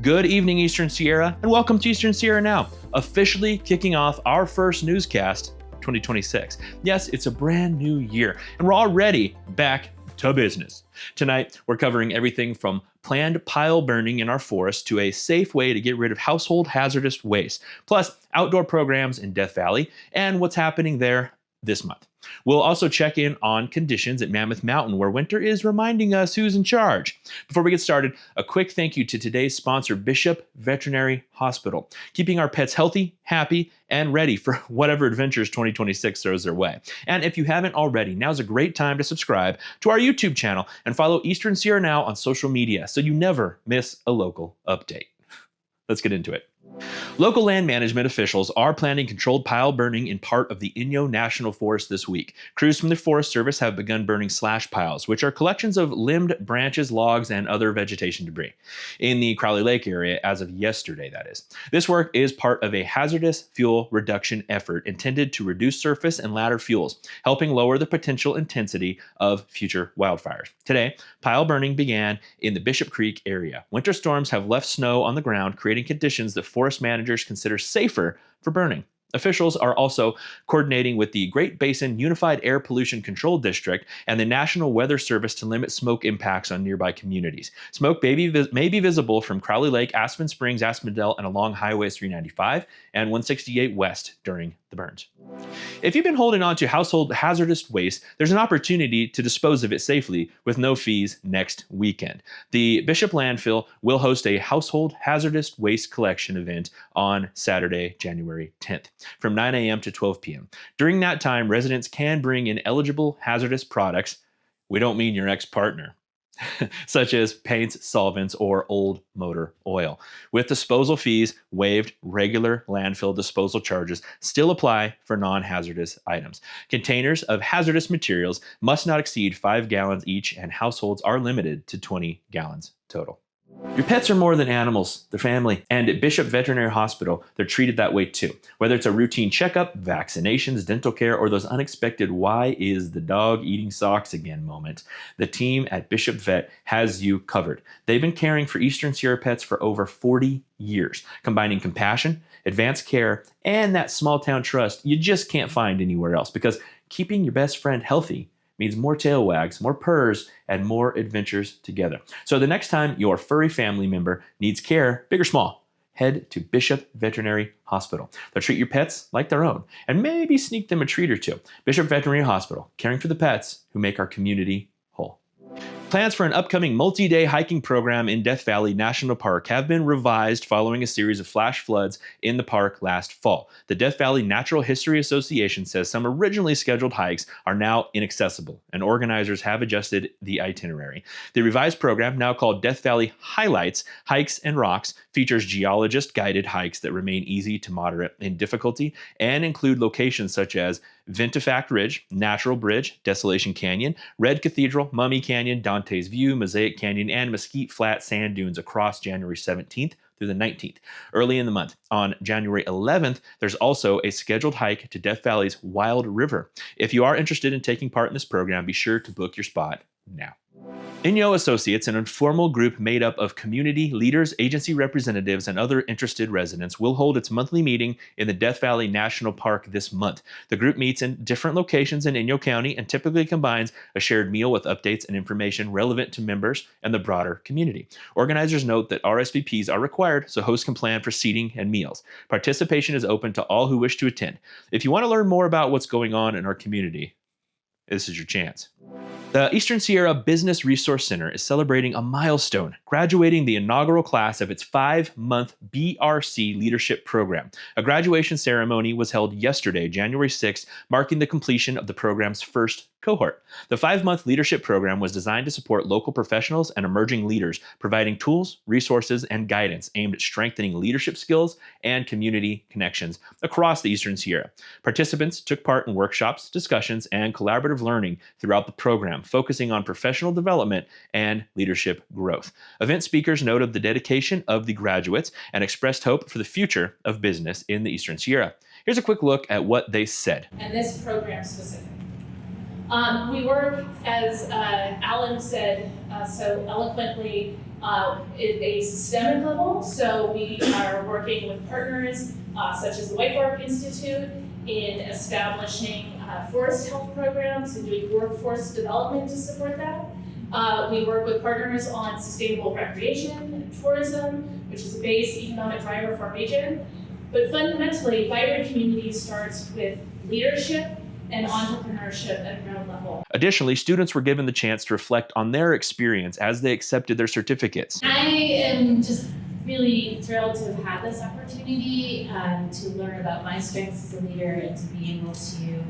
Good evening, Eastern Sierra, and welcome to Eastern Sierra Now, officially kicking off our first newscast 2026. Yes, it's a brand new year, and we're already back to business. Tonight, we're covering everything from planned pile burning in our forest to a safe way to get rid of household hazardous waste, plus outdoor programs in Death Valley and what's happening there this month. We'll also check in on conditions at Mammoth Mountain, where winter is reminding us who's in charge. Before we get started, a quick thank you to today's sponsor, Bishop Veterinary Hospital, keeping our pets healthy, happy, and ready for whatever adventures 2026 throws their way. And if you haven't already, now's a great time to subscribe to our YouTube channel and follow Eastern Sierra Now on social media so you never miss a local update. Let's get into it. Local land management officials are planning controlled pile burning in part of the Inyo National Forest this week. Crews from the Forest Service have begun burning slash piles, which are collections of limbed branches, logs, and other vegetation debris in the Crowley Lake area as of yesterday, that is. This work is part of a hazardous fuel reduction effort intended to reduce surface and ladder fuels, helping lower the potential intensity of future wildfires. Today, pile burning began in the Bishop Creek area. Winter storms have left snow on the ground, creating conditions that forest managers consider safer for burning. Officials are also coordinating with the Great Basin Unified Air Pollution Control District and the National Weather Service to limit smoke impacts on nearby communities. Smoke may be visible from Crowley Lake, Aspen Springs, Aspendell, and along Highways 395 and 168 West during the burns. If you've been holding on to household hazardous waste, there's an opportunity to dispose of it safely with no fees next weekend. The Bishop Landfill will host a household hazardous waste collection event on Saturday, January 10th, from 9 a.m. to 12 p.m. During that time, residents can bring in eligible hazardous products. We don't mean your ex-partner. Such as paints, solvents, or old motor oil. With disposal fees waived, regular landfill disposal charges still apply for non-hazardous items. Containers of hazardous materials must not exceed 5 gallons each, and households are limited to 20 gallons total. Your pets are more than animals, they're family. And at Bishop Veterinary Hospital, they're treated that way too. Whether it's a routine checkup, vaccinations, dental care, or those unexpected "why is the dog eating socks again" moment, the team at Bishop Vet has you covered. They've been caring for Eastern Sierra pets for over 40 years, combining compassion, advanced care, and that small town trust you just can't find anywhere else, because keeping your best friend healthy means more tail wags, more purrs, and more adventures together. So the next time your furry family member needs care, big or small, head to Bishop Veterinary Hospital. They'll treat your pets like their own and maybe sneak them a treat or two. Bishop Veterinary Hospital, caring for the pets who make our community whole. Plans for an upcoming multi-day hiking program in Death Valley National Park have been revised following a series of flash floods in the park last fall. The Death Valley Natural History Association says some originally scheduled hikes are now inaccessible, and organizers have adjusted the itinerary. The revised program, now called Death Valley Highlights, Hikes and Rocks, features geologist-guided hikes that remain easy to moderate in difficulty and include locations such as Ventifact Ridge, Natural Bridge, Desolation Canyon, Red Cathedral, Mummy Canyon, Dante's View, Mosaic Canyon, and Mesquite Flat sand dunes across January 17th through the 19th. Early in the month, on January 11th, there's also a scheduled hike to Death Valley's Wild River. If you are interested in taking part in this program, be sure to book your spot now. Inyo Associates, an informal group made up of community leaders, agency representatives, and other interested residents, will hold its monthly meeting in the Death Valley National Park this month. The group meets in different locations in Inyo County and typically combines a shared meal with updates and information relevant to members and the broader community. Organizers note that RSVPs are required, so hosts can plan for seating and meals. Participation is open to all who wish to attend. If you want to learn more about what's going on in our community, this is your chance. The Eastern Sierra Business Resource Center is celebrating a milestone, graduating the inaugural class of its 5-month BRC leadership program. A graduation ceremony was held yesterday, January 6th, marking the completion of the program's first cohort. The 5-month leadership program was designed to support local professionals and emerging leaders, providing tools, resources, and guidance aimed at strengthening leadership skills and community connections across the Eastern Sierra. Participants took part in workshops, discussions, and collaborative learning throughout the program, focusing on professional development and leadership growth. Event speakers noted the dedication of the graduates and expressed hope for the future of business in the Eastern Sierra. Here's a quick look at what they said. And this program specific. We work, as Alan said so eloquently, at a systemic level. So we are working with partners such as the White Bark Institute in establishing forest health programs and doing workforce development to support that. We work with partners on sustainable recreation and tourism, which is a base economic driver for our region. But fundamentally, vibrant community starts with leadership and entrepreneurship at ground level. Additionally, students were given the chance to reflect on their experience as they accepted their certificates. I am just really thrilled to have had this opportunity to learn about my strengths as a leader and to be able to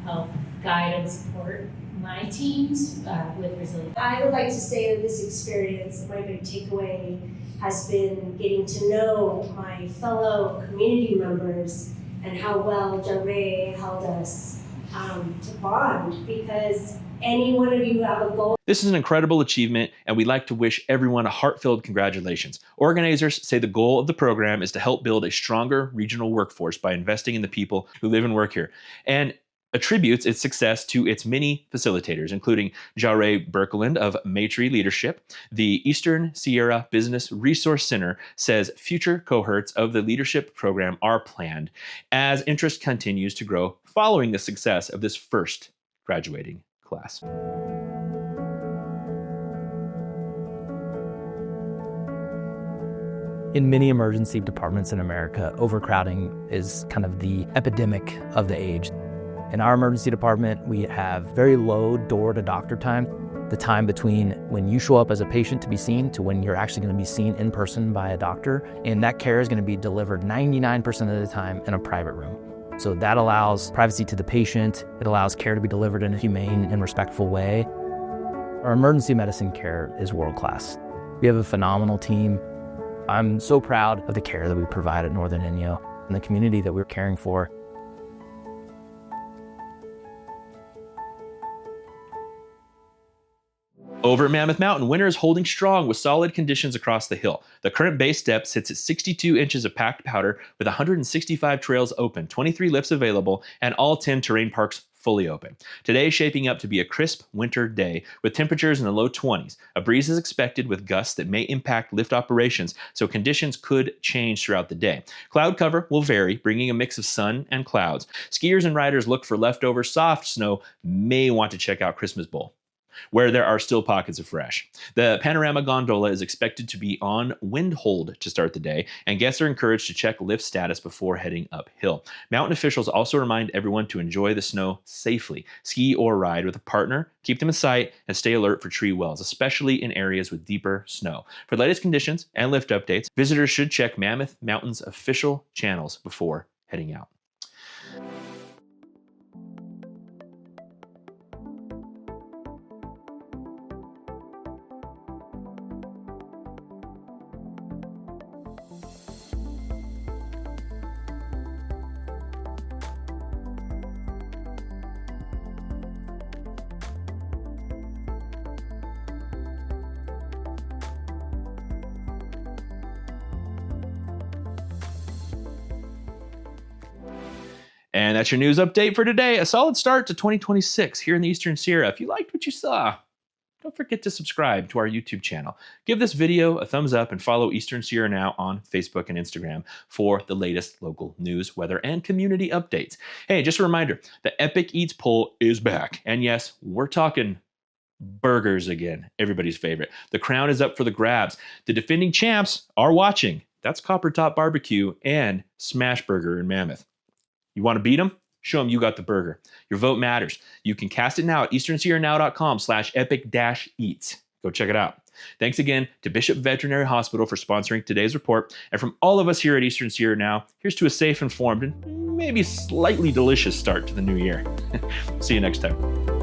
help guide and support my teams with resilience. I would like to say that this experience, my big takeaway, has been getting to know my fellow community members and how well Jarre held us to bond, because any one of you who have a goal. This is an incredible achievement, and we'd like to wish everyone a heart-filled congratulations. Organizers say the goal of the program is to help build a stronger regional workforce by investing in the people who live and work here, and attributes its success to its many facilitators, including Jarre Berkeland of Maitree Leadership. The Eastern Sierra Business Resource Center says future cohorts of the leadership program are planned as interest continues to grow following the success of this first graduating class. In many emergency departments in America, overcrowding is kind of the epidemic of the age. In our emergency department, we have very low door-to-doctor time, the time between when you show up as a patient to be seen to when you're actually going to be seen in person by a doctor. And that care is going to be delivered 99% of the time in a private room. So that allows privacy to the patient. It allows care to be delivered in a humane and respectful way. Our emergency medicine care is world-class. We have a phenomenal team. I'm so proud of the care that we provide at Northern Inyo and the community that we're caring for. Over at Mammoth Mountain, winter is holding strong with solid conditions across the hill. The current base depth sits at 62 inches of packed powder with 165 trails open, 23 lifts available, and all 10 terrain parks fully open. Today is shaping up to be a crisp winter day with temperatures in the low 20s. A breeze is expected with gusts that may impact lift operations, so conditions could change throughout the day. Cloud cover will vary, bringing a mix of sun and clouds. Skiers and riders look for leftover soft snow may want to check out Christmas Bowl, where there are still pockets of fresh. The panorama gondola is expected to be on wind hold to start the day, and guests are encouraged to check lift status before heading uphill. Mountain officials also remind everyone to enjoy the snow safely. Ski or ride with a partner, keep them in sight, and stay alert for tree wells, especially in areas with deeper snow. For the latest conditions and lift updates, visitors should check Mammoth Mountain's official channels before heading out. And that's your news update for today. A solid start to 2026 here in the Eastern Sierra. If you liked what you saw, don't forget to subscribe to our YouTube channel. Give this video a thumbs up and follow Eastern Sierra Now on Facebook and Instagram for the latest local news, weather, and community updates. Hey, just a reminder, the Epic Eats poll is back. And yes, we're talking burgers again, everybody's favorite. The crown is up for the grabs. The defending champs are watching. That's Copper Top Barbecue and Smash Burger in Mammoth. You want to beat them? Show them you got the burger. Your vote matters. You can cast it now at easternsierranow.com/epic-eats. Go check it out. Thanks again to Bishop Veterinary Hospital for sponsoring today's report. And from all of us here at Eastern Sierra Now, here's to a safe, informed, and maybe slightly delicious start to the new year. See you next time.